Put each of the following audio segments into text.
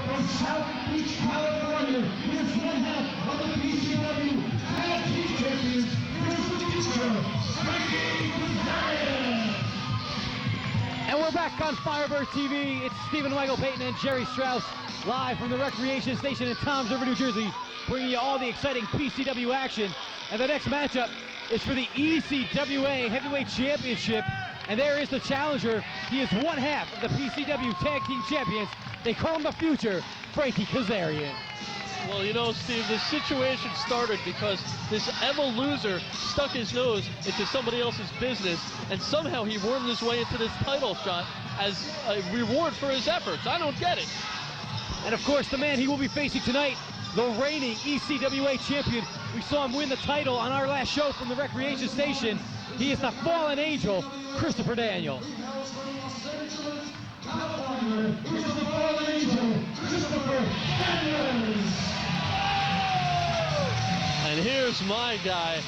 from South Beach, California, is one half of the PCW Tag Team Champions. Here's the future, Frankie Kazarian. And we're back on Firebird TV. It's Stephen Michael Payton and Jerry Strauss live from the recreation station in Toms River, New Jersey, bringing you all the exciting PCW action. And the next matchup is for the ECWA Heavyweight Championship. And there is the challenger. He is one half of the PCW Tag Team Champions. They call him the future, Frankie Kazarian. Well, you know, Steve, this situation started because this Evo loser stuck his nose into somebody else's business, and somehow he wormed his way into this title shot as a reward for his efforts. I don't get it. And of course, the man he will be facing tonight, the reigning ECWA champion. We saw him win the title on our last show from the recreation station. He is the fallen angel, Christopher Daniel. And here's my guy.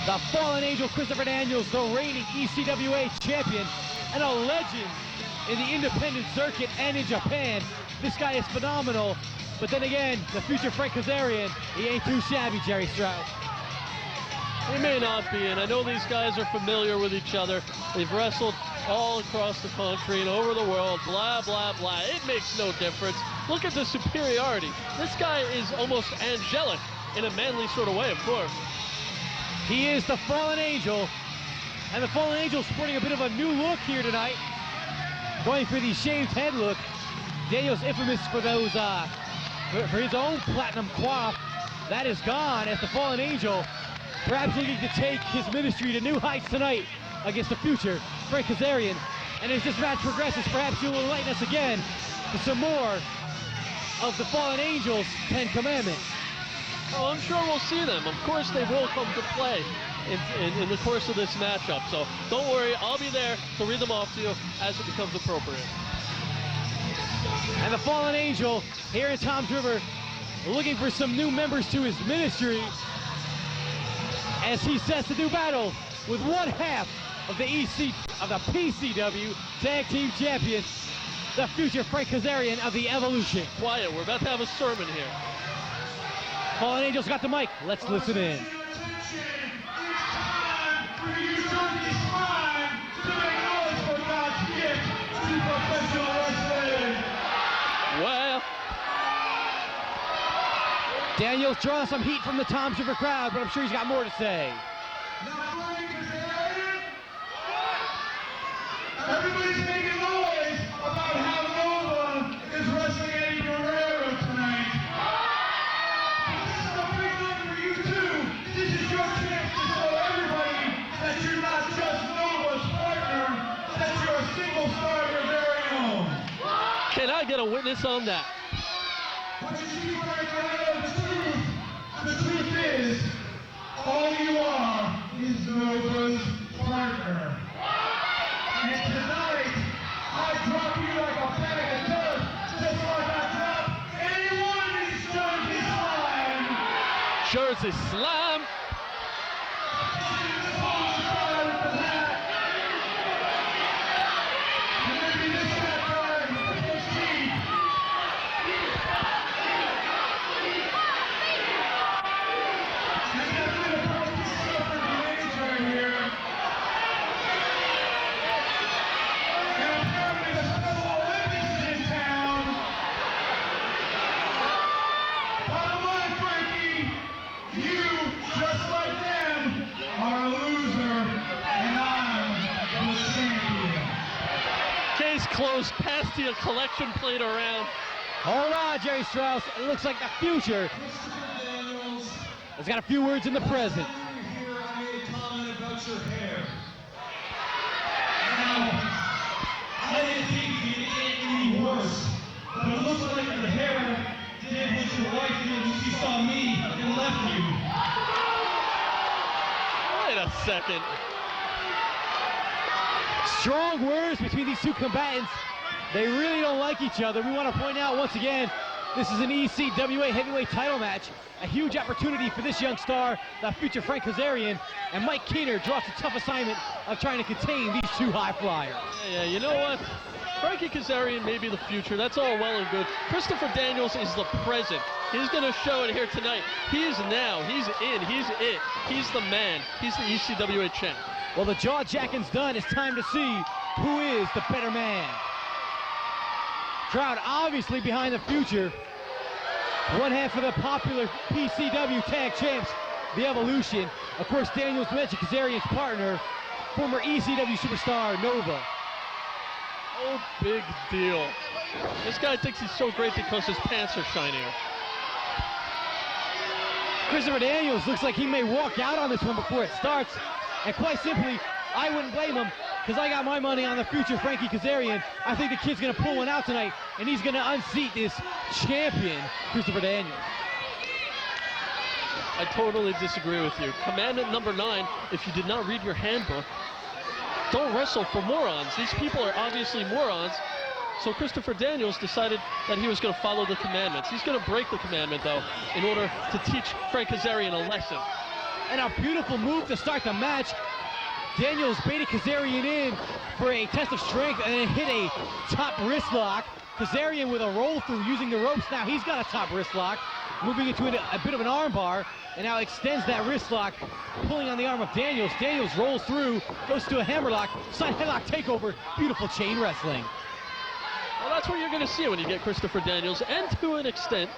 The fallen angel, Christopher Daniels, the reigning ECWA champion and a legend in the independent circuit and in Japan. This guy is phenomenal. But then again, the future Frank Kazarian, he ain't too shabby, Jerry Strauss. He may not be, and I know these guys are familiar with each other. They've wrestled all across the country and over the world, blah, blah, blah. It makes no difference. Look at the superiority. This guy is almost angelic in a manly sort of way, of course. He is the fallen angel, and the fallen angel sporting a bit of a new look here tonight. Going for the shaved head look. Daniel's infamous for those, for his own platinum coif. That is gone as the fallen angel perhaps looking to take his ministry to new heights tonight against the future Frank Kazarian. And as this match progresses, perhaps you will enlighten us again to some more of the fallen angels' 10 commandments. Oh, I'm sure we'll see them. Of course they will come to play in the course of this matchup. So don't worry, I'll be there to read them off to you as it becomes appropriate. And the fallen angel here in Toms River looking for some new members to his ministry as he sets to do battle with one half of the PCW Tag Team Champions, the future Frank Kazarian of the Evolution. Quiet, we're about to have a sermon here. Fallen Angel's got the mic. Let's listen in. Well, Daniel's drawing some heat from the Toms River crowd, but I'm sure he's got more to say. Everybody's making noise about how Nova is wrestling Eddie Guerrero tonight. This is a big night for you too. This is your chance to show everybody that you're not just Nova's partner, that you're a single star of your very own. can I get a witness on that? But you see, Frank, the truth is, all you are is Nova's partner. And tonight, I drop you like a bag of dirt, just like I drop any one of these Jersey Slime. Jersey Slam. Close, pass the collection plate around. All right, Jerry Strauss. It looks like the future has got a few words in the present. Here, I made a comment about your hair. Now, I didn't think it could get any worse, but it looks like your hair did what your wife did when she saw me and left you. Wait a second. Strong words between these two combatants. They really don't like each other. We want to point out once again, this is an ECWA heavyweight title match. A huge opportunity for this young star, the future Frank Kazarian, and Mike Keener drops a tough assignment of trying to contain these two high flyers. Yeah, you know what? Frankie Kazarian may be the future. That's all well and good. Christopher Daniels is the present. He's going to show it here tonight. He's now. He's in. He's it. He's the man. He's the ECWA champ. Well, the jaw-jacking's done. It's time to see who is the better man. Crowd obviously behind the future. One half of the popular PCW tag champs, the Evolution. Of course, Daniels mentioned Kazarian's partner, former ECW superstar Nova. Oh, big deal. This guy thinks he's so great because his pants are shinier. Christopher Daniels looks like he may walk out on this one before it starts. And quite simply, I wouldn't blame him, because I got my money on the future Frankie Kazarian. I think the kid's going to pull one out tonight, and he's going to unseat this champion, Christopher Daniels. I totally disagree with you. Commandment number 9, if you did not read your handbook, don't wrestle for morons. These people are obviously morons. So Christopher Daniels decided that he was going to follow the commandments. He's going to break the commandment, though, in order to teach Frank Kazarian a lesson. And a beautiful move to start the match. Daniels baited Kazarian in for a test of strength and then hit a top wrist lock. Kazarian with a roll through using the ropes. Now he's got a top wrist lock, moving into a bit of an arm bar, and now extends that wrist lock, pulling on the arm of Daniels. Daniels rolls through, goes to a hammerlock, side headlock takeover, beautiful chain wrestling. Well, that's what you're going to see when you get Christopher Daniels, and to an extent,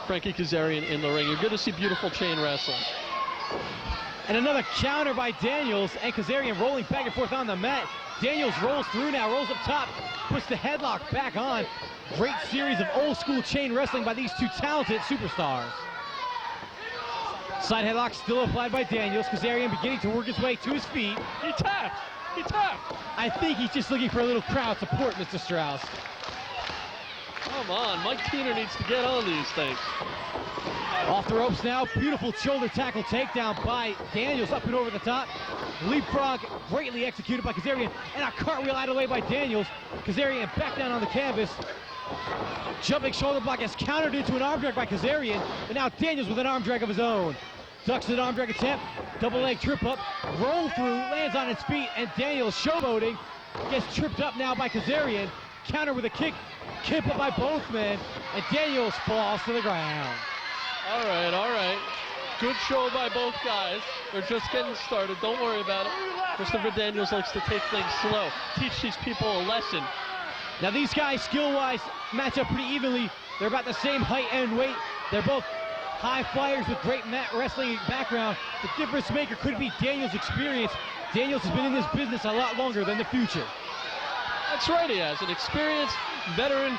Frankie Kazarian in the ring. You're going to see beautiful chain wrestling. And another counter by Daniels, and Kazarian rolling back and forth on the mat. Daniels rolls through now, rolls up top, puts the headlock back on. Great series of old school chain wrestling by these two talented superstars. Side headlock still applied by Daniels. Kazarian beginning to work his way to his feet. He tapped. He tapped. I think he's just looking for a little crowd support, Mr. Strauss. Come on, Mike Keener needs to get on these things. Off the ropes now, beautiful shoulder tackle takedown by Daniels up and over the top. Leapfrog greatly executed by Kazarian, and a cartwheel out of the way by Daniels. Kazarian back down on the canvas. Jumping shoulder block is countered into an arm drag by Kazarian, and now Daniels with an arm drag of his own. Ducks an arm drag attempt, double leg trip up, roll through, lands on his feet, and Daniels showboating, gets tripped up now by Kazarian. Counter with a kick up by both men, and Daniels falls to the ground. All right. Good show by both guys. They're just getting started. Don't worry about it. Christopher Daniels likes to take things slow, teach these people a lesson. Now these guys, skill-wise, match up pretty evenly. They're about the same height and weight. They're both high flyers with great mat wrestling background. The difference maker could be Daniels' experience. Daniels has been in this business a lot longer than the future. That's right, he has an experience, veteran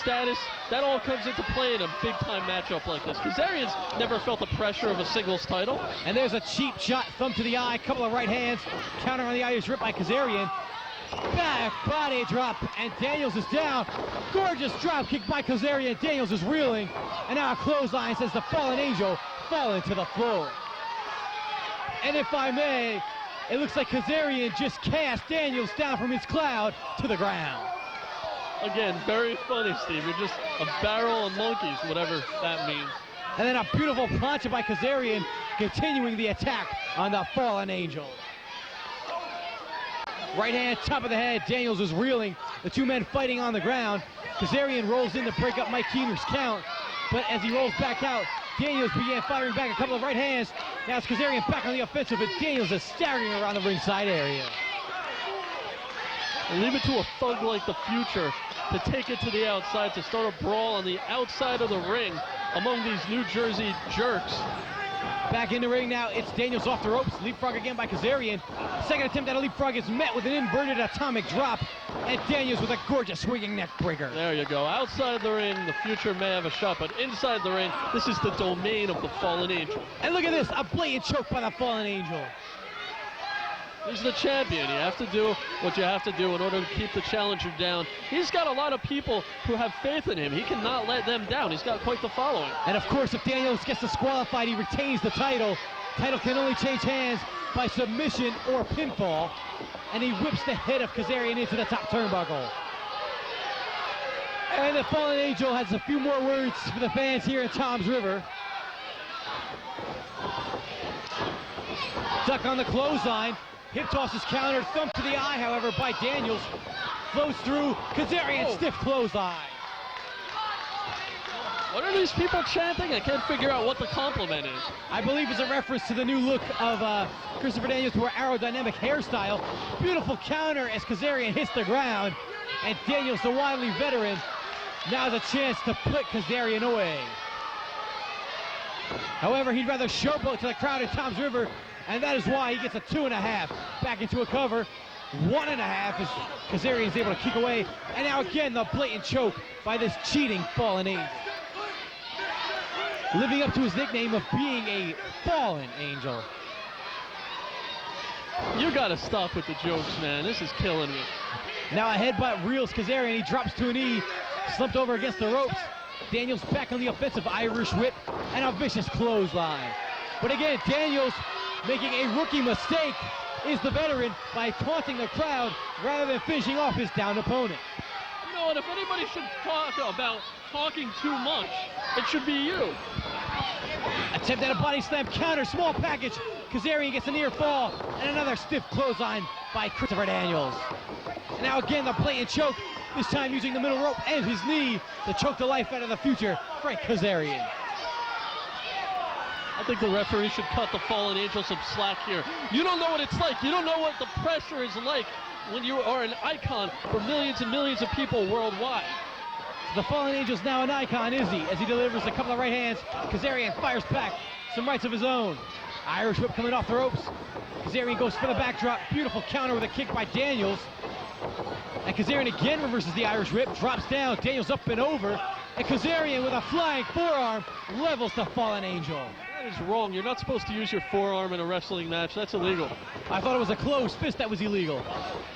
status. That all comes into play in a big-time matchup like this. Kazarian's never felt the pressure of a singles title. And there's a cheap shot, thumb to the eye, couple of right hands. Counter on the Irish rip by Kazarian. Back body drop, and Daniels is down. Gorgeous drop kick by Kazarian. Daniels is reeling, and now a clothesline says the fallen angel falling to the floor. And if I may, it looks like Kazarian just cast Daniels down from his cloud to the ground. Again, very funny, Steve. You're just a barrel of monkeys, whatever that means. And then a beautiful plancha by Kazarian, continuing the attack on the fallen angel. Right hand, top of the head. Daniels is reeling. The two men fighting on the ground. Kazarian rolls in to break up Mike Keener's count. But as he rolls back out, Daniels began firing back a couple of right hands. Now it's Kazarian back on the offensive, and Daniels is staggering around the ringside area. And leave it to a thug like the future to take it to the outside, to start a brawl on the outside of the ring among these New Jersey jerks. Back in the ring now, it's Daniels off the ropes. Leapfrog again by Kazarian. Second attempt at a leapfrog is met with an inverted atomic drop. And Daniels with a gorgeous swinging neck breaker. There you go. Outside the ring, the future may have a shot, but inside the ring, this is the domain of the fallen angel. And look at this, a blatant choke by the fallen angel. He's the champion. You have to do what you have to do in order to keep the challenger down. He's got a lot of people who have faith in him. He cannot let them down. He's got quite the following. And of course, if Daniels gets disqualified, he retains the title. Title can only change hands by submission or pinfall. And he whips the head of Kazarian into the top turnbuckle. And the fallen angel has a few more words for the fans here in Toms River. Duck on the clothesline. Hip toss is countered, thump to the eye, however, by Daniels. flows through. Kazarian stiff clothesline. What are these people chanting? I can't figure out what the compliment is. I believe it's a reference to the new look of Christopher Daniels' more aerodynamic hairstyle. Beautiful counter as Kazarian hits the ground. And Daniels, the wily veteran, now has a chance to put Kazarian away. However, he'd rather showboat to the crowd at Toms River, and that is why he gets a 2.5 back into a cover. 1.5 as Kazarian is able to kick away. And now again, the blatant choke by this cheating Fallen Angel. Living up to his nickname of being a fallen angel. You gotta stop with the jokes, man. This is killing me. Now a headbutt reels Kazarian. He drops to a knee, slumped over against the ropes. Daniels back on the offensive Irish whip and a vicious clothesline. But again, Daniels making a rookie mistake is the veteran by taunting the crowd rather than finishing off his downed opponent. You know what, if anybody should talk about talking too much, it should be you. Attempt at a body slam counter, small package. Kazarian gets a near fall and another stiff clothesline by Christopher Daniels. And now again, the blatant choke, this time using the middle rope and his knee to choke the life out of the future Frank Kazarian. I think the referee should cut the Fallen Angel some slack here. You don't know what it's like. You don't know what the pressure is like when you are an icon for millions and millions of people worldwide. The Fallen Angel's now an icon, is he? As he delivers a couple of right hands, Kazarian fires back, some rights of his own. Irish whip coming off the ropes. Kazarian goes for the backdrop. Beautiful counter with a kick by Daniels. And Kazarian again reverses the Irish whip, drops down, Daniels up and over. And Kazarian with a flying forearm levels the Fallen Angel. That is wrong. You're not supposed to use your forearm in a wrestling match. That's illegal. I thought it was a closed fist that was illegal.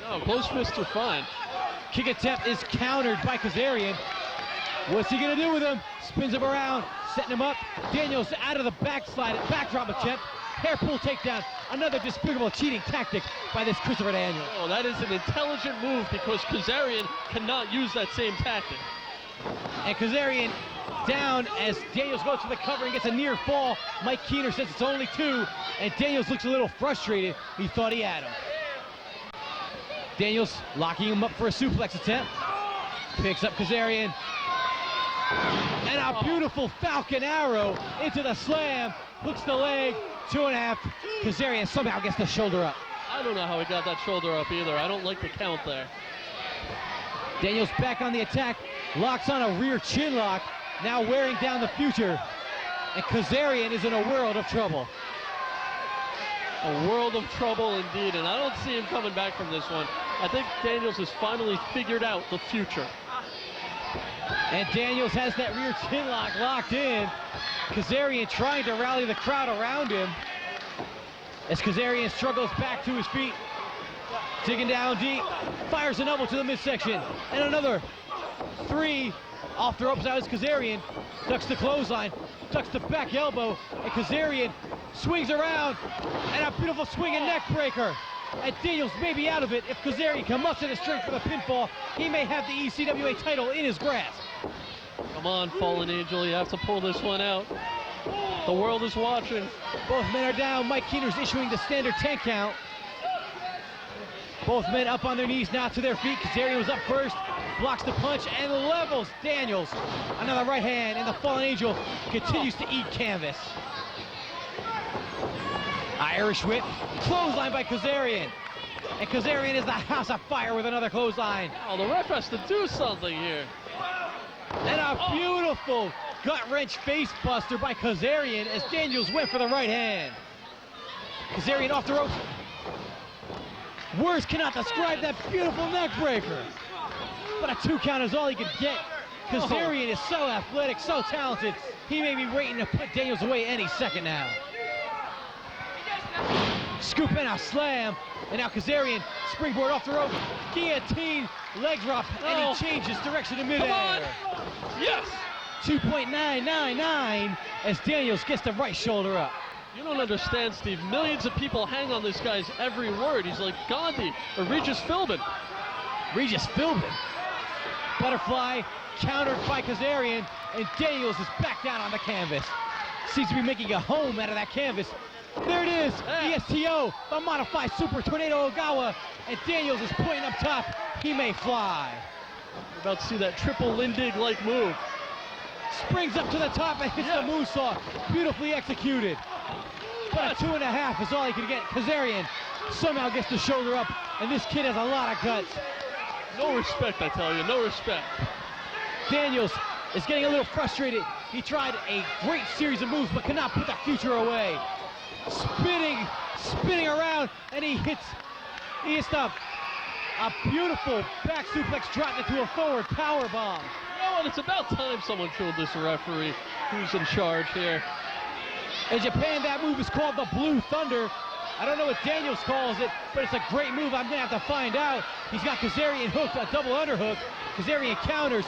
No, closed fists are fine. Kick attempt is countered by Kazarian. What's he gonna do with him? Spins him around, setting him up. Daniels out of the backslide, backdrop attempt. Hair pull takedown. Another despicable cheating tactic by this Christopher Daniels. Oh, that is an intelligent move because Kazarian cannot use that same tactic. And Kazarian down as Daniels goes for the cover and gets a near fall. Mike Keener says it's only 2, and Daniels looks a little frustrated. He thought he had him. Daniels locking him up for a suplex attempt. Picks up Kazarian. And a beautiful Falcon Arrow into the slam. Hooks the leg. 2.5. Kazarian somehow gets the shoulder up. I don't know how he got that shoulder up either. I don't like the count there. Daniels back on the attack. Locks on a rear chin lock. Now wearing down the future. And Kazarian is in a world of trouble. A world of trouble indeed, and I don't see him coming back from this one. I think Daniels has finally figured out the future. And Daniels has that rear chin lock locked in. Kazarian trying to rally the crowd around him. As Kazarian struggles back to his feet. Digging down deep. Fires an elbow to the midsection. And another 3 off the ropes. Now is Kazarian. Ducks the clothesline. Ducks the back elbow. And Kazarian swings around. And a beautiful swing and neck breaker. And Daniels may be out of it. If Kazarian can muster the strength for the pinfall, he may have the ECWA title in his grasp. Come on, Fallen Angel, you have to pull this one out. The world is watching. Both men are down. Mike Keener's issuing the standard 10 count. Both men up on their knees now to their feet. Kazarian was up first, blocks the punch and levels Daniels. Another right hand, and the Fallen Angel continues to eat canvas. Irish whip, clothesline by Kazarian. And Kazarian is the house of fire with another clothesline. Oh, the ref has to do something here. And a beautiful gut-wrench face buster by Kazarian as Daniels went for the right hand. Kazarian off the ropes. Words cannot describe that beautiful neck breaker. But a 2 count is all he could get. Kazarian is so athletic, so talented. He may be waiting to put Daniels away any second now. Scoop in a slam. And now Kazarian, springboard off the rope. Guillotine, leg drop, and he changes direction in midair. Yes! 2.999 as Daniels gets the right shoulder up. You don't understand, Steve. Millions of people hang on this guy's every word. He's like Gandhi or Regis Philbin. Regis Philbin. Butterfly countered by Kazarian, and Daniels is back down on the canvas. Seems to be making a home out of that canvas. There it is, ESTO, the modified Super Tornado Ogawa, and Daniels is pointing up top. He may fly. We're about to see that triple Lindig-like move. Springs up to the top and hits the moonsault. Beautifully executed. But a 2.5 is all he can get. Kazarian somehow gets the shoulder up, and this kid has a lot of guts. No respect, I tell you, no respect. Daniels is getting a little frustrated. He tried a great series of moves, but cannot put the future away. Spinning around, and he hits a beautiful back suplex dropped into a forward power bomb. You know what, it's about time someone killed this referee who's in charge here. In Japan, that move is called the Blue Thunder. I don't know what Daniels calls it, but it's a great move. I'm gonna have to find out. He's got Kazarian hooked, a double underhook. Kazarian counters.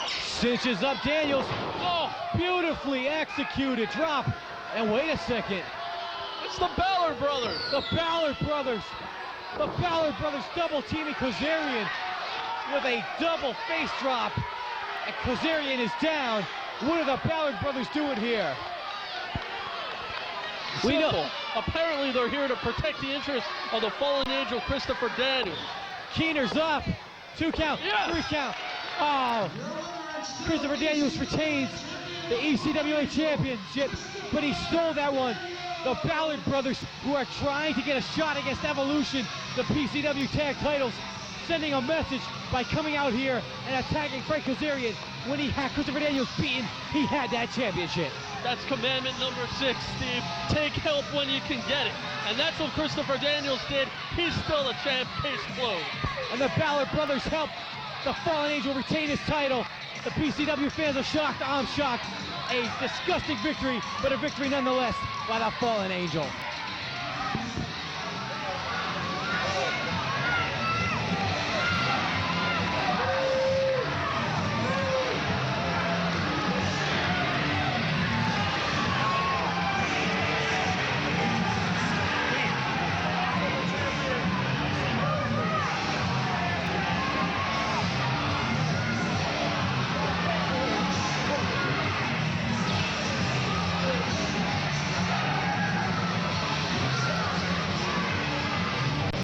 Cinches up Daniels. Oh, beautifully executed drop. And wait a second. It's the Ballard brothers. The Ballard brothers. The Ballard brothers double teaming Kazarian with a double face drop. And Kazarian is down. What are the Ballard brothers doing here? We know. Apparently they're here to protect the interests of the fallen angel Christopher Daniels. Keener's up. 2 count, 3 count. Oh, Christopher Daniels retains the ECWA championship, but he stole that one. The Ballard brothers, who are trying to get a shot against Evolution, the PCW tag titles, sending a message by coming out here and attacking Frank Kazarian. When he had Christopher Daniels beaten, he had that championship. That's commandment number 6, Steve. Take help when you can get it. And that's what Christopher Daniels did. He's still a champ, case closed. And the Ballard brothers help the Fallen Angel retain his title. The PCW fans are shocked. I'm shocked. A disgusting victory, but a victory nonetheless by the Fallen Angel.